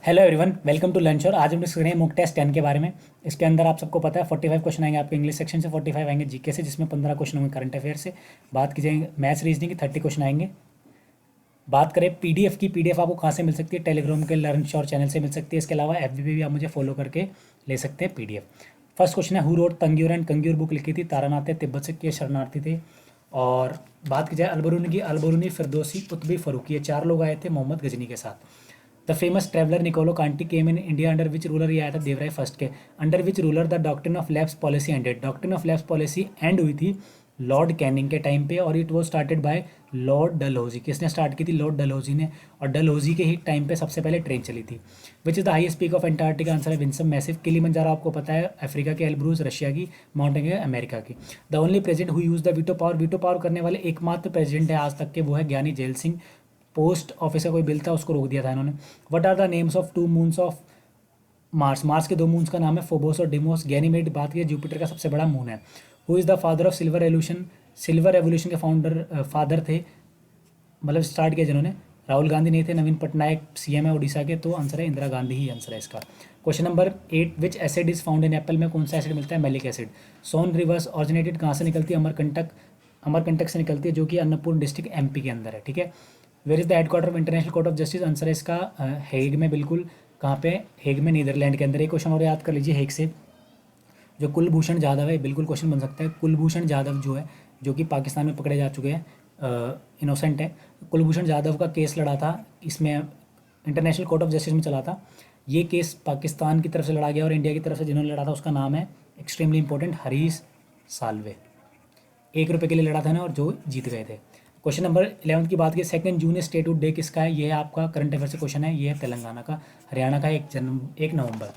Hello everyone, welcome to lunch. और आज हम डिस्कस करेंगे मॉक टेस्ट 10 के बारे में। इसके अंदर आप सबको पता है 45 क्वेश्चन आएंगे आपके इंग्लिश सेक्शन से, 45 आएंगे जीके से, जिसमें 15 क्वेश्चन होंगे करंट अफेयर से। बात की जाए मैथ्स रीजनिंग की 30 क्वेश्चन आएंगे। बात करें पीडीएफ की, पीडीएफ आपको कहाँ से मिल सकती है? टेलीग्राम के लर्न श्योर चैनल से मिल सकती है। इसके अलावा एफबी पे भी आप मुझे फॉलो करके ले सकते हैं पीडीएफ। फर्स्ट क्वेश्चन है, who wrote Tengyur and Kangyur book लिखी थी? तारानाथ है, तिब्बत से के शरणार्थी थे। और बात की जाए अलबरूनी की, अलबरूनी, फिरदौसी, कुतुबी, फरूकी, ये 4 लोग आए थे मोहम्मद गजनी के साथ। The famous traveller Niccolo Conti came in India under which ruler? ये आया था देवराय फर्स्ट के under which ruler the doctrine of lapse policy ended? Doctrine of lapse policy end हुई थी लॉर्ड कैनिंग के टाइम पे, और it was started by Lord Dalhousie. किसने स्टार्ट की थी? लॉर्ड डलहौजी ने। और डलहौजी के ही टाइम पे सबसे पहले ट्रेन चली थी। विच is the highest peak of Antarctica? Answer है विंसम मैसिव। किलिमंजारो आपको पता है अफ्रीका के, एल्ब्रूज रशिया की, माउंटेन है अमेरिका की। The only president who use the veto power? Veto power करने वाले एकमात्र प्रेसिडेंट है आज तक के, वो है ज्ञानी जैल सिंह। पोस्ट ऑफिस का कोई बिल था, उसको रोक दिया था इन्होंने। What are the names of 2 moons of Mars? Mars के 2 मून्स का नाम है फोबोस और डिमोस। गैनीमेड बात की जुपिटर का सबसे बड़ा मून है। Who is the father of silver revolution? Silver revolution के फादर थे, मतलब स्टार्ट किया जिन्होंने, राहुल गांधी नहीं थे। नवीन पटनायक सीएम है उड़ीसा के, तो आंसर है इंदिरा गांधी ही आंसर है इसका। Question number 8, which acid is found in apple? में कौन सा एसिड मिलता है? Malic acid. Son rivers originated कहाँ से निकलती है? अमरकंटक, अमरकंटक से निकलती है, जो कि अन्नपूर्ण डिस्ट्रिक्ट एमपी के अंदर है। ठीक है। Where is the headquarter of International Court of Justice? Answer है इसका हेग में, बिल्कुल। कहाँ पे? हेग में, नीदरलैंड के अंदर। एक क्वेश्चन और याद कर लीजिए हेग से, जो कुलभूषण जाधव है, बिल्कुल क्वेश्चन बन सकता है। कुलभूषण जाधव जो है, जो कि पाकिस्तान में पकड़े जा चुके हैं, इनोसेंट है। कुलभूषण जाधव का केस लड़ा था, इसमें इंटरनेशनल कोर्ट ऑफ जस्टिस में चला था। ये केस पाकिस्तान की तरफ से लड़ा गया, और इंडिया की तरफ से जिन्होंने लड़ा था उसका नाम है, एक्सट्रीमली इंपॉर्टेंट, हरीश साल्वे। 1 रुपये के लिए लड़ा था ना, और जो जीत गए थे। क्वेश्चन नंबर 11 की बात की, 2 जून स्टेटहुड डे किसका है? ये है आपका करंट अफेयर से क्वेश्चन है। ये है तेलंगाना का। हरियाणा का 1 नवंबर।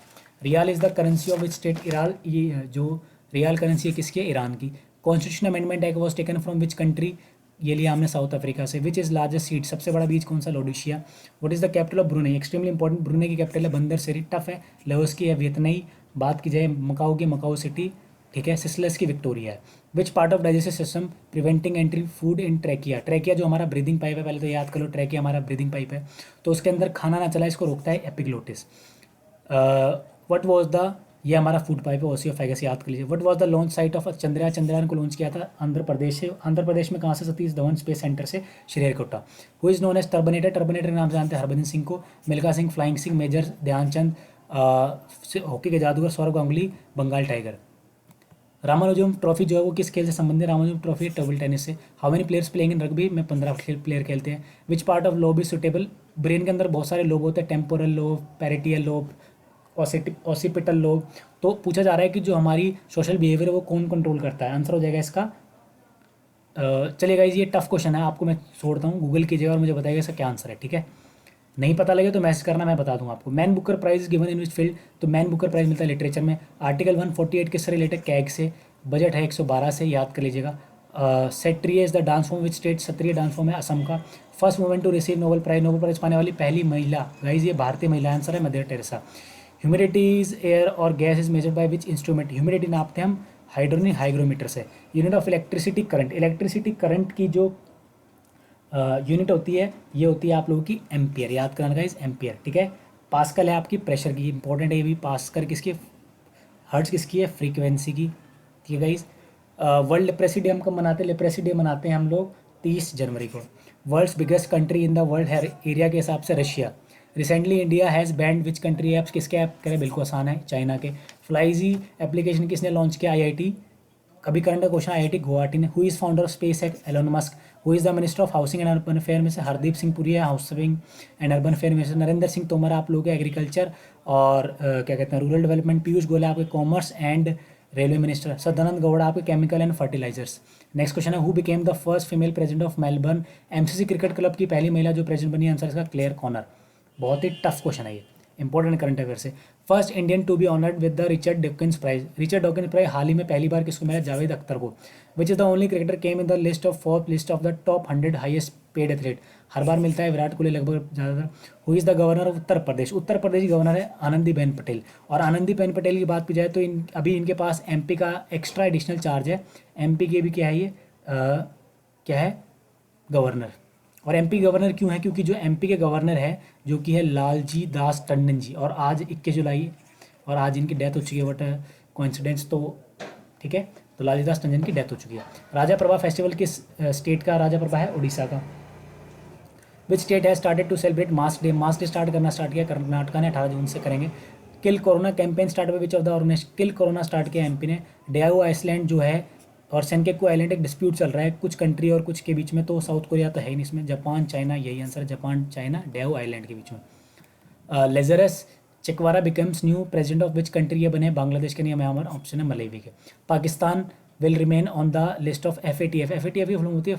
Rial is the currency of which state? Iran, ये जो रियाल करेंसी है किसकी है? ईरान की। Constitution amendment act was taken from which country? ये लिया हमने साउथ अफ्रीका से। Which is largest seat? सबसे बड़ा बीच कौन सा? लोडिशिया। What is the capital of Brunei? Extremely important, Brunei की कैपिटल है बंदर सेरी। टफ है। लाओस की है वियतनाई। बात की जाए मकाओ की, मकाओ सिटी। ठीक है। सिसलस की विक्टोरिया है। विच part of digestive system preventing entry food in trachea? Trachea जो हमारा ब्रीदिंग पाइप है, पहले तो याद कर लो, ट्रैकिया हमारा ब्रीदिंग पाइप है, तो उसके अंदर खाना ना चला, इसको रोकता है एपिग्लोटिस। वट वॉज द, ये हमारा फूड पाइप है, ओसियोफेगस, याद कर लीजिए। What was the launch site of Chandrayaan? Chandrayaan को लॉन्च किया था आंध्र प्रदेश से। आंध्र प्रदेश में कहाँ से? सतीश धवन स्पेस सेंटर से, Sriharikota. Who is known as Turbanator? Turbanator के नाम से जानते हैं हरभजन सिंह को। Milkha Singh, flying Singh, Major Dhyan Chand, hockey के जादूगर सौरव गांगुली, बंगाल टाइगर। रामानुजम ट्रॉफी जो है वो किस खेल से संबंधित है? रामानुजम ट्रॉफी टेबल टेनिस से। How many players playing in rugby? में 15 प्लेयर खेलते हैं। Which part of lobe is suitable? Brain के अंदर बहुत सारे लोब होते हैं, temporal lobe, parietal lobe, occipital lobe. तो पूछा जा रहा है कि जो हमारी सोशल बिहेवियर है वो कौन कंट्रोल करता है? आंसर हो जाएगा इसका चलिएगा, ये टफ क्वेश्चन है, आपको मैं छोड़ता हूँ, गूगल कीजिएगा और मुझे बताइएगा इसका क्या आंसर है। ठीक है। नहीं पता लगे तो मैसेज करना, मैं बता दूंगा आपको। Man Booker Prize given in which field? तो मैन बुकर प्राइज मिलता है लिटरेचर में। आर्टिकल 148 किससे रिलेटेड? कैग से। बजट है 112 से, याद कर लीजिएगा। Sattriya is the dance form which state? Kshatriya dance form है असम का। First women to receive Nobel prize? Nobel prize पाने वाली पहली महिला, गाइज ये भारतीय महिला, आंसर है Mother Teresa. Humidity is air और gas is measured by which instrument? Humidity नापते हैं हम हाइड्रोनिक हाइग्रोमीटर से। Unit of electricity current? Electricity current की जो यूनिट होती है, ये होती है आप लोगों की एम्पियर, याद कराना गाइस, एम्पियर। ठीक है। पास्कल है आपकी प्रेशर की, इंपॉर्टेंट है ये भी। पास्कल किसकी? हर्ट्ज किसकी है? फ्रीक्वेंसी की। ठीक है गाइस। वर्ल्ड लेप्रेसी डे हम कब मनाते हैं? लेप्रेसी डे मनाते हैं हम लोग 30 जनवरी को। World's biggest country in the world है एरिया के हिसाब से Russia. Recently India has banned which country apps? किसके ऐप करें? बिल्कुल आसान है, चाइना के। फ्लाईजी एप्लीकेशन किसने लॉन्च किया? आईआईटी, कभी करंट का क्वेश्चन, आईआईटी गुवाहाटी ने। Who is founder of SpaceX? Elon Musk. Who is the minister of housing and urban affair? में से हरदीप सिंह पुरी है, हाउसिंग एंड अर्बन अफेयर में से। नरेंद्र सिंह तोमर आप लोग एग्रीकल्चर और क्या कहते हैं, रूरल डेवलपमेंट। पीयूष गोयल आपके commerce and railway minister. Sadananda Gowda आपके chemical and fertilisers. Next question है, who became the first female president of Melbourne? MCC cricket club की पहली महिला जो प्रेसिडेंट बनी, आंसर इसका क्लेयर कॉनर। बहुत ही टफ क्वेश्चन है ये, इंपॉर्टेंट करंट अफेयर से। First Indian to be honoured with the Richard Dawkins prize? Richard Dawkins prize हाल ही में पहली बार किसको मिला? जावेद अख्तर को। Which is the only cricketer came in the list of fourth list of the top 100 highest paid athlete? हर बार मिलता है, विराट कोहली लगभग ज़्यादातर। Who is the governor of Uttar Pradesh? Uttar Pradesh की गवर्नर है आनंदीबेन पटेल। और आनंदीबेन पटेल की बात की जाए तो अभी इनके पास एमपी का एक्स्ट्रा एडिशनल चार्ज है। एमपी के भी क्या है ये क्या है? गवर्नर। और एमपी गवर्नर क्यों है, क्योंकि जो एमपी के गवर्नर है जो कि है लालजी दास टंडन जी, और आज 21 जुलाई, और आज इनकी डेथ हो चुकी है, बट कोइंसिडेंस तो ठीक है। तो लालजी दास टंडन की डेथ हो चुकी है। राजा प्रभा फेस्टिवल किस स्टेट का राजा प्रभा है? उड़ीसा का। विच स्टेट है started to celebrate mask day? Mask day start किया कर्नाटका ने, 18 जून से करेंगे। किल कोरोना कैंपेन स्टार्ट हुआ which of the organisation? Kill corona start किया एमपी ने। डियागो आइसलैंड जो है और सेनकेकू आइलैंड एक डिस्प्यूट चल रहा है कुछ कंट्री और कुछ के बीच में, तो साउथ कोरिया तो है ही नहीं इसमें, जापान चाइना, यही आंसर है, जापान चाइना डियागो आइलैंड के बीच में। Lazarus Chakwera becomes new president of which country? ये बने बांग्लादेश के, नहीं हमारा ऑप्शन है मलेवी के। Pakistan will remain on the list of FATF। FATF की फुल होती है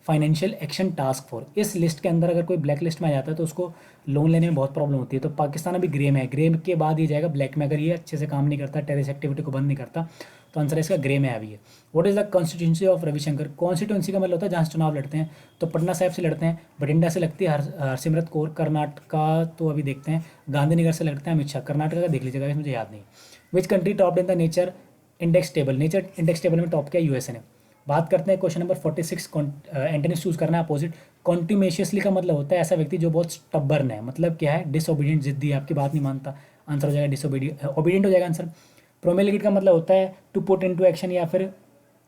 फाइनेंशियल एक्शन टास्क फोर्स। इस लिस्ट के अंदर अगर कोई ब्लैक लिस्ट में आ जाता है तो उसको लोन लेने में बहुत प्रॉब्लम होती है। तो पाकिस्तान अभी ग्रे में है, ग्रे के बाद ये जाएगा ब्लैक में, अगर ये अच्छे से काम नहीं करता, टेररिस्ट एक्टिविटी को बंद नहीं करता, तो आंसर इसका ग्रे में अभी है। What is the constituency of Ravishankar? Constituency का मतलब होता है जहाँ से चुनाव लड़ते हैं, तो पटना साहिब से लड़ते हैं, बठिंडा से लगती है हरसिमरत कौर, कर्नाटका तो अभी देखते हैं, गांधीनगर से लड़ते हैं अमित शाह, कर्नाटका का देख लीजिएगा, मुझे याद नहीं। Which country top in the nature index table? Nature index table में टॉप किया यूएसए ने। बात करते हैं क्वेश्चन नंबर 46, एंटोनिम्स चूज करना है अपोजिट। कॉन्टिमेशियसली का मतलब होता है ऐसा व्यक्ति जो बहुत स्टबर्न है, मतलब क्या है? डिसओबीडियंट, जिद्दी, आपकी बात नहीं मानता, आंसर हो जाएगा डिसओबीडियंट, ओबीडियंट हो जाएगा आंसर। प्रोमेलिगेट का मतलब होता है टू पुट इनटू एक्शन या फिर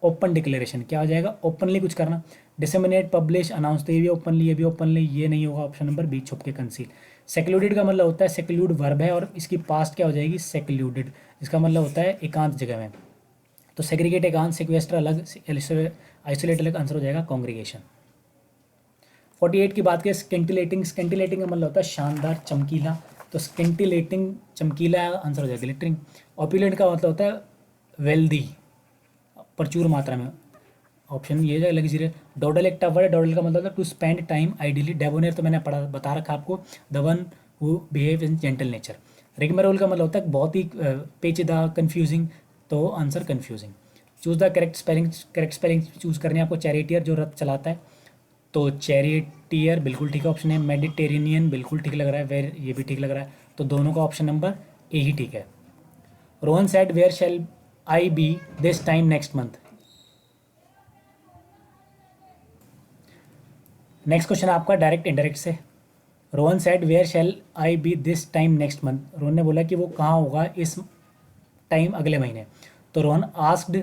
ओपन डिक्लेरेशन, क्या हो जाएगा? ओपनली कुछ करना। डिसेमिनेट, पब्लिश, अनाउंस, तो ये भी ओपनली, ये भी ओपनली, ये नहीं होगा ऑप्शन नंबर बी, छुप के, कंसील। सेक्लूडेड का मतलब होता है, सेक्लूड वर्ब है और इसकी पास्ट क्या हो जाएगी? सेक्लूडेड, इसका मतलब होता है एकांत जगह में। तो सेग्रीगेट एकांत, सेक्वेस्टर अलग, आइसोलेट अलग, आंसर हो जाएगा कॉन्ग्रीगेशन। 48 की बात करें, स्केंटिलेटिंग, स्केंटिलेटिंग का मतलब होता है शानदार, चमकीला, तो स्केंटिलेटिंग चमकीला, आंसर हो जाएगा ग्लिटरिंग। ऑपुलेंट का मतलब होता है वेल्दी, प्रचुर मात्रा में, ऑप्शन ये जाएगा लग्जरी। डॉडल एक टफ वर्ड है, डॉडल का मतलब होता है to spend time ideally. Debonair तो मैंने पढ़ा बता रखा आपको, the one who behave in gentle nature. Rigmarole का मतलब होता है बहुत ही पेचीदा, कन्फ्यूजिंग, तो answer confusing. Choose the correct spelling choose करनी है आपको। चैरिटियर जो रथ चलाता है, तो चैरिटियर बिल्कुल ठीक है ऑप्शन है। मेडिटेरेनियन बिल्कुल ठीक लग रहा है, वेर ये भी ठीक लग रहा है, तो दोनों का ऑप्शन नंबर ए ही ठीक है। Rohan said where shall I be this time next month? Next question आपका डायरेक्ट इनडायरेक्ट से। Rohan said where shall I be this time next month? Rohan ने बोला कि वो कहाँ होगा इस टाइम अगले महीने, तो Rohan asked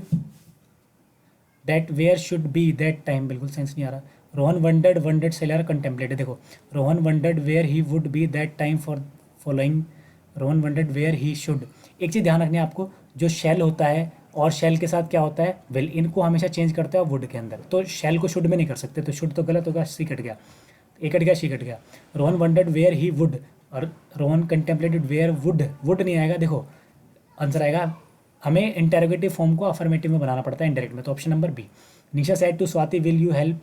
that where should be that time, बिल्कुल सेंस नहीं आ रहा। रोहन वंडर्ड सेलर कंटेम्पलेटेड, देखो Rohan wondered where he would be that time for following, Rohan wondered where he should. एक चीज़ ध्यान रखनी है आपको, जो शेल होता है और शेल के साथ क्या होता है? विल, इनको हमेशा चेंज करते हैं वुड के अंदर, तो शेल को शुड में नहीं कर सकते, तो शुड तो गलत होगा, सी कट गया, ए कट गया, सी कट गया। Rohan wondered where he would, और Rohan contemplated where would, would नहीं आएगा, देखो आंसर आएगा, हमें इंटेरोगेटिव फॉर्म को अफर्मेटिव में बनाना पड़ता है इंडायरेक्ट में, तो option number B. Nisha said to Swati will you help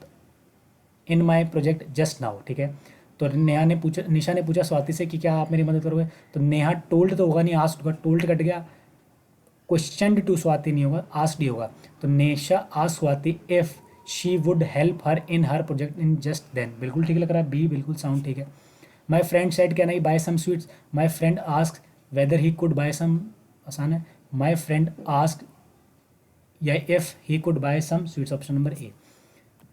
in my project just now, ठीक है। तो निशा ने पूछा स्वाति से कि क्या आप मेरी मदद करोगे, तो नेहा टोल्ड तो होगा नहीं, आस्क्ड होगा, टोल्ड कट गया, क्वेश्चन टू स्वाति नहीं होगा, आस्क्ड ही होगा, तो Nisha asked Swati if she would help her in her project in just then, बिल्कुल ठीक लग रहा है, बी बिल्कुल साउंड ठीक है। My friend said can I buy some sweets? My friend ask whether he could buy some, आसान है, माई फ्रेंड आस्क या if he could buy some sweets, option number A.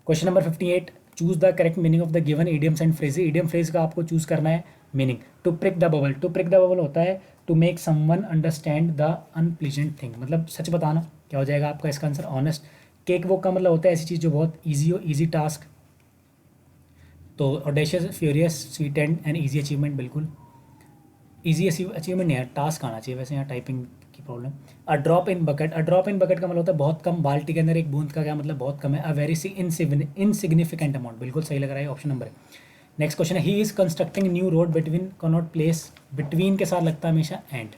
Question number 58, choose the correct meaning of the given idioms and phrase. Idiom phrase का आपको choose करना है meaning. To prick the bubble, to prick the bubble होता है to make someone understand the unpleasant thing, मतलब सच बताना, क्या हो जाएगा आपका इसका आंसर? ऑनेस्ट। केक वॉक का मतलब होता है ऐसी चीज़ जो बहुत ईजी हो, ईजी टास्क, तो audacious, furious, sweet and easy achievement, बिल्कुल ईजी अचीवमेंट नहीं है, टास्क आना चाहिए, वैसे यहाँ टाइपिंग की problem. A drop in bucket, a drop in bucket का मतलब होता है बहुत कम, बाल्टी के अंदर एक बूंद का क्या मतलब? बहुत कम है। अ वेरी इनसिग्निफिकेंट अमाउंट, बिल्कुल सही लग रहा है, ऑप्शन नंबर है। नेक्स्ट क्वेश्चन है, he is constructing new road between Connaught Place, between के साथ लगता है हमेशा and.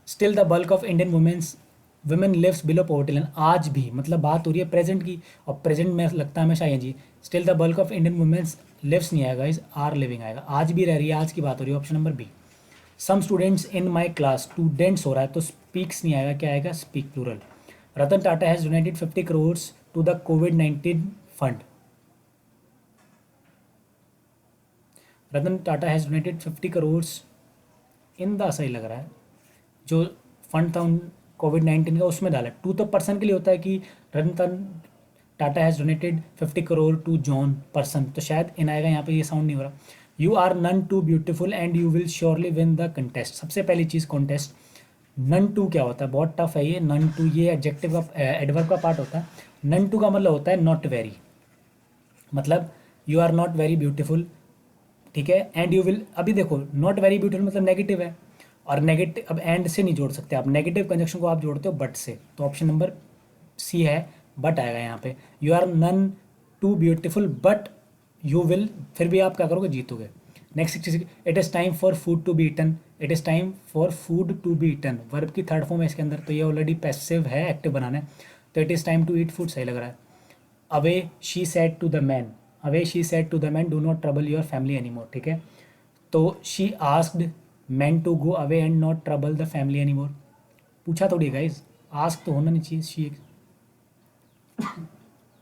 Still the bulk of Indian women lives below poverty line, आज भी, मतलब बात हो रही है प्रेजेंट की, और प्रेजेंट में लगता है हमेशा जी। Still the bulk of Indian women's lives नहीं आएगा, इज आर लिविंग आएगा, आज भी रह रही है, आज की बात हो रही है, option number B. Some students in my class, students हो रहा है तो स्पीक्स नहीं आएगा, क्या आएगा? Speak plural. Ratan Tata has donated 50 crore to the कोविड-19 fund, Ratan Tata has donated 50 crore in the, सही लग रहा है, जो फंड था उन कोविड-19 का उसमें डाला। टू तो पर्सन के लिए होता है कि Ratan Tata has donated 50 crore to John person, तो शायद इन आएगा यहाँ पे, ये साउंड नहीं हो रहा। You are none too beautiful and you will surely win the contest. सबसे पहली चीज़ कॉन्टेस्ट, नन टू क्या होता है, बहुत टफ है ये। नन टू ये एडजेक्टिव का एडवर्ब का पार्ट होता है। नन टू का मतलब होता है नॉट वेरी, मतलब you are not very beautiful, ठीक है। एंड यू विल, अभी देखो नॉट वेरी ब्यूटीफुल मतलब नेगेटिव है, और नेगेटिव अब एंड से नहीं जोड़ सकते आप, नेगेटिव कंजक्शन को आप जोड़ते हो बट से, तो ऑप्शन नंबर सी है, बट आएगा यहाँ पे। You are none too beautiful but you will, फिर भी आप क्या करोगे, जीतोगे। नेक्स्ट चीज, it is time for food to be eaten. It is time for food to be eaten, verb की थर्ड फॉर्म है इसके अंदर, तो ये ऑलरेडी पैसिव है, एक्टिव बनाना है, तो it is time to eat food सही लग रहा है। Away she said to the man, away she said to the man do not trouble your family any more, ठीक है। तो she asked man to go away and not trouble the family any more. पूछा थोड़ी guys, ask तो होना नहीं चाहिए। She,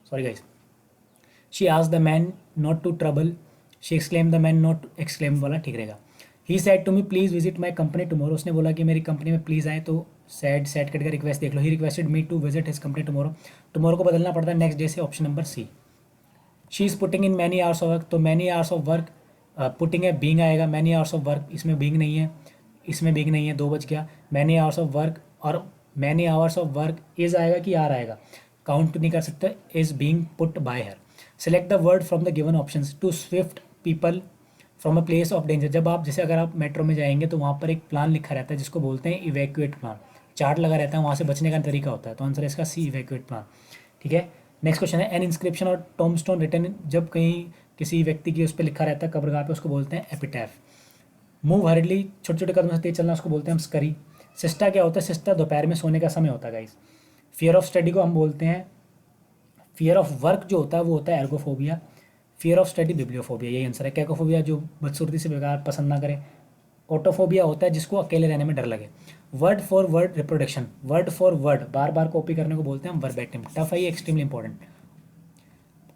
sorry guys, she asked the man not to trouble, she exclaim the man not exclaim वाला ठीक रहेगा। He said to me please visit my company tomorrow, उसने बोला कि मेरी कंपनी में प्लीज़ आए, तो सैड सैड कट का रिक्वेस्ट देख लो। He requested me to visit his company tomorrow, tomorrow को बदलना पड़ता है नेक्स्ट डे से, option number C. She is putting in many hours of work, तो many hours of work, putting है, बींग आएगा, मैनी आवर्स ऑफ वर्क, इसमें being नहीं है, इसमें बींग नहीं है, 2 बज गया। मैनी आवर्स ऑफ वर्क, और many hours of work is आएगा कि आर आएगा, काउंट नहीं कर सकते, is being put by her. Select the word from the given option, to swift people from a place of danger. जब आप, जैसे अगर आप मेट्रो में जाएंगे तो वहाँ पर एक प्लान लिखा रहता है जिसको बोलते हैं इवैक्यूएट प्लान, चार्ट लगा रहता है, वहाँ से बचने का तरीका होता है, तो आंसर है इसका सी, इवैक्यूएट प्लान, ठीक है। नेक्स्ट क्वेश्चन है, एन इंस्क्रिप्शन और टॉमस्टोन रिटन, जब कहीं किसी व्यक्ति की उस पर लिखा रहता है कब्रगाह पे, उसको बोलते हैं एपिटैफ। मूव हर्डली, छोटे छोटे कदम से तेज चलना, उसको बोलते हैं हम स्करी। सिस्टा क्या होता है, सिस्टा दोपहर में सोने का समय होता है गाइस। फियर ऑफ स्टडी को हम बोलते हैं, फियर ऑफ वर्क जो होता है वो होता है एर्गोफोबिया, फियर ऑफ स्टडी बिब्लियोफोबिया, यही आंसर है। कैकोफोबिया जो बदसूरती से बेकार पसंद ना करे। ऑटोफोबिया होता है जिसको अकेले रहने में डर लगे। Word for word reproduction, word for word bar bar copy करने को बोलते हैं हम वर्बेटिम। टफ है ये, एक्सट्रीमली इंपॉर्टेंट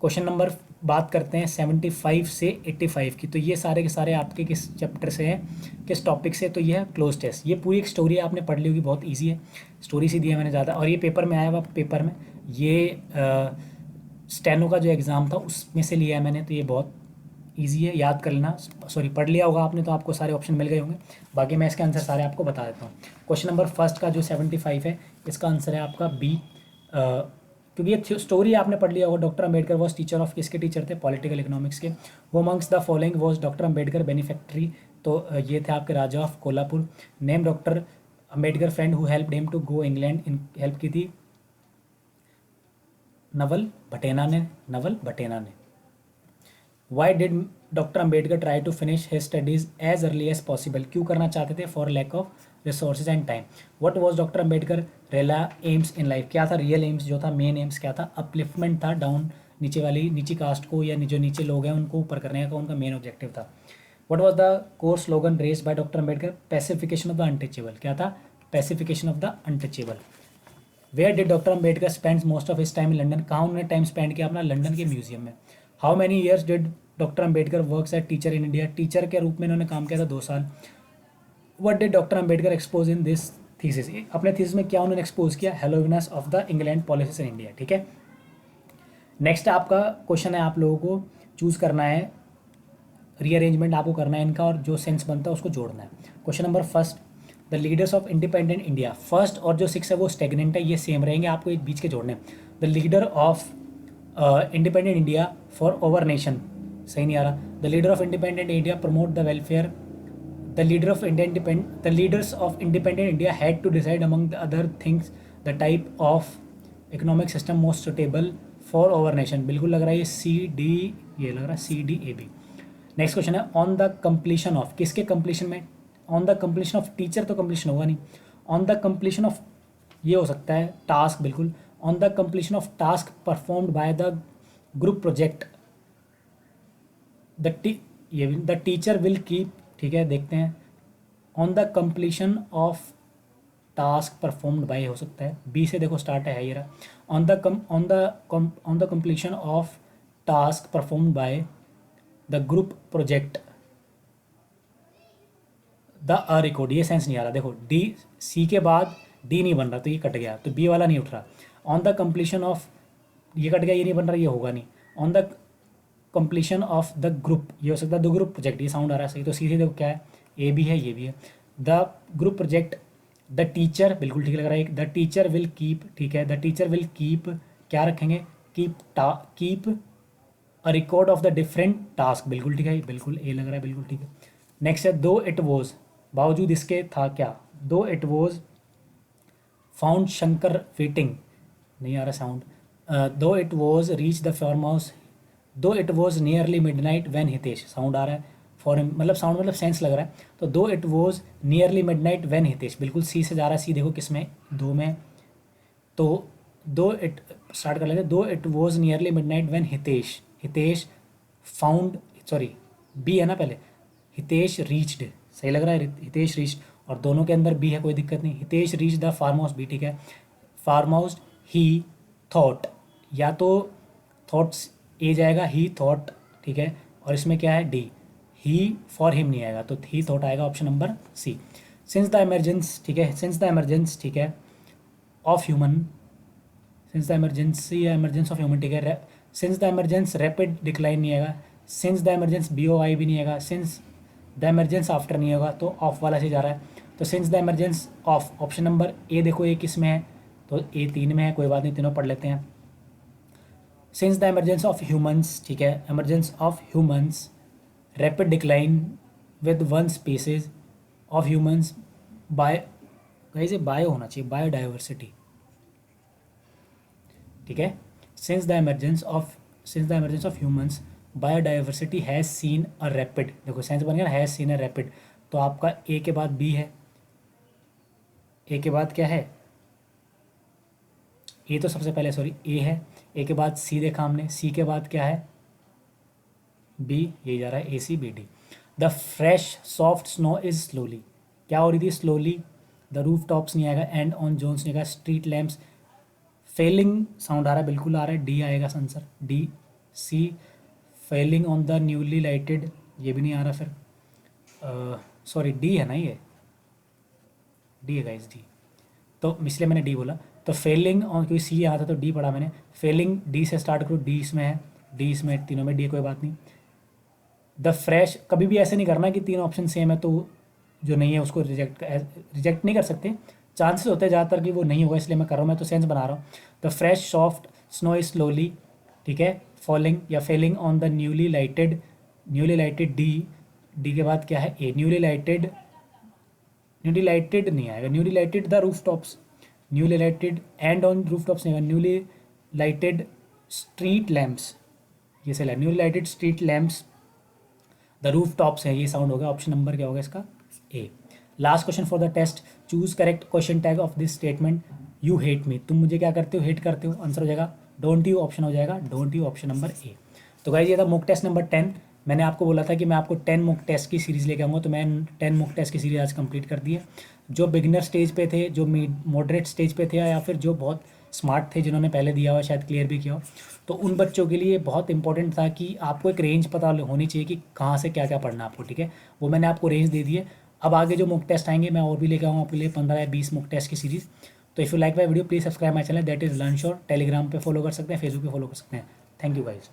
क्वेश्चन। नंबर बात करते हैं 75 से 85 की, तो ये सारे के सारे आपके किस चैप्टर से हैं, किस टॉपिक से, तो ये है क्लोज टेस्ट। ये पूरी एक स्टोरी आपने पढ़ ली होगी, बहुत इजी है, स्टोरी सी दी है मैंने ज़्यादा, और ये पेपर में आया हुआ, पेपर में ये स्टेनो का जो एग्ज़ाम था उसमें से लिया है मैंने, तो ये बहुत ईजी है, याद कर लेना, सॉरी पढ़ लिया होगा आपने तो आपको सारे ऑप्शन मिल गए होंगे। बाकी मैं इसके आंसर सारे आपको बता देता हूँ। क्वेश्चन नंबर फर्स्ट का जो 75 है, इसका आंसर है आपका बी, क्योंकि ये स्टोरी आपने पढ़ लिया होगा। Doctor Ambedkar was teacher of, किसके टीचर थे, पॉलिटिकल इकोनॉमिक्स के। Who amongst the following was doctor Ambedkar beneficiary, तो ये थे आपके Raja of Kolhapur. Name doctor Ambedkar friend who help him to go England, इन हेल्प की थी नवल भटेना ने, नवल भटेना ने। Why did doctor Ambedkar try to finish his studies as early as possible, क्यों करना चाहते थे, for lack of resources and time. What was doctor Ambedkar रेला एम्स इन लाइफ, क्या था रियल एम्स जो था, मेन एम्स क्या था, अपलिफ्टमेंट था, डाउन नीची कास्ट को या जो नीचे लोग हैं उनको ऊपर करने का उनका मेन ऑब्जेक्टिव था। What was the core slogan raised by doctor Ambedkar, pacification of the untouchable, क्या था, pacification of the untouchable. Where did doctor Ambedkar spend most of his time in London, कहाँ उन्होंने टाइम स्पेंड किया अपना, लंदन के museum में। How many years did doctor Ambedkar works as teacher in India, teacher के रूप में इन्होंने काम किया था 2 साल। What did doctor Ambedkar expose in this thesis, अपने थीसिस में क्या उन्होंने एक्सपोज किया, हेलोविनस of the England policies in India, ठीक है। नेक्स्ट आपका क्वेश्चन है, आप लोगों को चूज करना है, रीअरेंजमेंट आपको करना है इनका, और जो सेंस बनता है उसको जोड़ना है। Question number first, the leaders of independent India, first और जो 6 है वो स्टेगनेंट है, ये सेम रहेंगे, आपको एक बीच के जोड़ने हैं। The leader of independent India for over nation, सही नहीं आ रहा। The leader of independent India promote the welfare, the leaders of independent India had to decide among the other things the type of economic system most suitable for over nation, बिल्कुल लग रहा है ये C D, ये लग रहा है C D A B. Next question है, ऑन द कंप्लीशन ऑफ, किसके कंप्लीशन में, on the completion of, teacher तो कंप्लीशन होगा नहीं, ऑन द कंप्लीशन ऑफ ये हो सकता है टास्क, बिल्कुल, on the completion of task performed by the group project, the teacher will keep, ठीक है देखते हैं, on the completion of task performed by हो सकता है, बी से देखो स्टार्ट है ये रहा, on the completion of task performed by the group project the a record, ये सेंस नहीं आ रहा, देखो डी, सी के बाद डी नहीं बन रहा तो ये कट गया, तो बी वाला नहीं उठ रहा। ऑन द कंप्लीशन ऑफ ये कट गया, ये नहीं बन रहा, ये होगा नहीं। On the completion of the group, ये हो सकता है द ग्रुप प्रोजेक्ट, ये साउंड आ रहा है सही, तो सीधे देखो क्या है, ए भी है ये भी है। The group project, the teacher बिल्कुल ठीक लग रहा है एक, द टीचर विल कीप, ठीक है, द टीचर विल कीप, क्या रखेंगे, keep a record of the different task, बिल्कुल ठीक है, बिल्कुल ए लग रहा है, बिल्कुल ठीक है। नेक्स्ट है दो इट वॉज, बावजूद इसके था क्या, though it was found Shankar waiting, नहीं आ रहा sound, though it was reach the farm house, though it was nearly midnight when Hitesh, sound आ रहा है फॉर, मतलब साउंड मतलब सेंस लग रहा है, तो दो it was nearly midnight when Hitesh, बिल्कुल सी से जा रहा है, सी देखो किस में, दो में, तो दो इट, स्टार्ट कर लेते हैं, दो it was nearly midnight when Hitesh, Hitesh found, sorry B है ना पहले, हितेश रीच्ड, सही लग रहा है, हितेश रीच्ड, और दोनों के अंदर बी है, कोई दिक्कत नहीं, Hitesh reach the farm house, B ठीक है, फार्म हाउस ही थॉट, या तो थॉट्स ए जाएगा, ही थॉट, ठीक है, और इसमें क्या है डी, ही फॉर हिम नहीं आएगा, तो ही थॉट आएगा option number C. Since the emergence, ठीक है, सिंस द इमरजेंस, ठीक है, of human, since the emergency या इमरजेंस ऑफ ह्यूमन, ठीक है, since the emergence rapid decline नहीं आएगा, since the emergence B O I भी नहीं आएगा, सिंस द इमरजेंस आफ्टर नहीं होगा, तो ऑफ वाला से जा रहा है, तो since the emergence of, option number ए देखो ए किस में है, तो ए 3 में है, कोई बात नहीं, तीनों पढ़ लेते हैं। Since the emergence of humans, ठीक है, emergence of humans rapid decline with one species of humans by, कहीं से बायो होना चाहिए, बायोडाइवर्सिटी, ठीक है, since the emergence of humans biodiversity has seen a rapid, देखो सेंस बन गया, हैज़ सीन अ रैपिड, तो आपका ए के बाद बी है, ए के बाद क्या है, ए तो सबसे पहले सॉरी ए है, ए के बाद सी देखा हमने, सी के बाद क्या है बी, ये जा रहा है A C B D. The fresh soft snow is slowly, क्या हो रही थी स्लोली, द रूफ टॉप्स नहीं आएगा, एंड ऑन जोन्स नहीं आएगा, स्ट्रीट लैम्प्स, फेलिंग साउंड आ रहा है, बिल्कुल आ रहा है, डी आएगा answer, D. C failing on the newly lighted, ये भी नहीं आ रहा फिर, सॉरी डी है ना, ये डी है गाइस, डी, तो इसलिए मैंने डी बोला, तो फेलिंग ऑन, क्योंकि सी यहाँ था तो डी पढ़ा मैंने, फेलिंग डी से स्टार्ट करो, डी इसमें है, डी इसमें, तीनों में डी है, कोई बात नहीं। द फ्रेश, कभी भी ऐसे नहीं करना कि तीन ऑप्शन सेम है तो जो नहीं है उसको रिजेक्ट नहीं कर सकते, चांसेस होते हैं ज़्यादातर कि वो नहीं होगा, इसलिए मैं कर रहा हूँ, मैं तो सेंस बना रहा हूँ। The fresh soft snow is slowly, ठीक है, फॉलिंग या failing on the newly lighted D, D के बाद क्या है ए, न्यूली लाइटेड नहीं आएगा, newly lighted the roof tops, newly lighted and on roof tops नहीं आएगा, न्यूली लाइटेड स्ट्रीट लैम्प्स, ये सही है, newly lighted street lamps the roof tops है, ये साउंड होगा, ऑप्शन नंबर क्या होगा इसका A. Last question for the test, choose correct question tag of this statement, you hate me, तुम मुझे क्या करते हो, हेट करते हो, आंसर हो जाएगा डोंट यू, ऑप्शन हो जाएगा डोंट यू, ऑप्शन नंबर ए। तो गाइस ये था मॉक टेस्ट नंबर 10, मैंने आपको बोला था कि मैं आपको 10 मॉक टेस्ट की सीरीज़ लेके आऊँगा, तो मैं 10 मॉक टेस्ट की सीरीज आज कंप्लीट कर दी है। जो बिगिनर स्टेज पे थे, जो मॉडरेट स्टेज पे थे, या फिर जो बहुत स्मार्ट थे जिन्होंने पहले दिया हुआ शायद क्लियर भी किया हो, तो उन बच्चों के लिए बहुत इंपॉर्टेंट था कि आपको एक रेंज पता होनी चाहिए कि कहाँ से क्या क्या पढ़ना है आपको, ठीक है, वो मैंने आपको रेंज दे दी है। अब आगे जो मॉक टेस्ट आएंगे मैं और भी लेकर आऊँगा आपके लिए 15 या 20 मॉक टेस्ट की सीरीज़। तो if you like my video please subscribe my channel, that is learn sure, Telegram पे फॉलो कर सकते हैं, फेसबुक पे फॉलो कर सकते हैं। Thank you guys.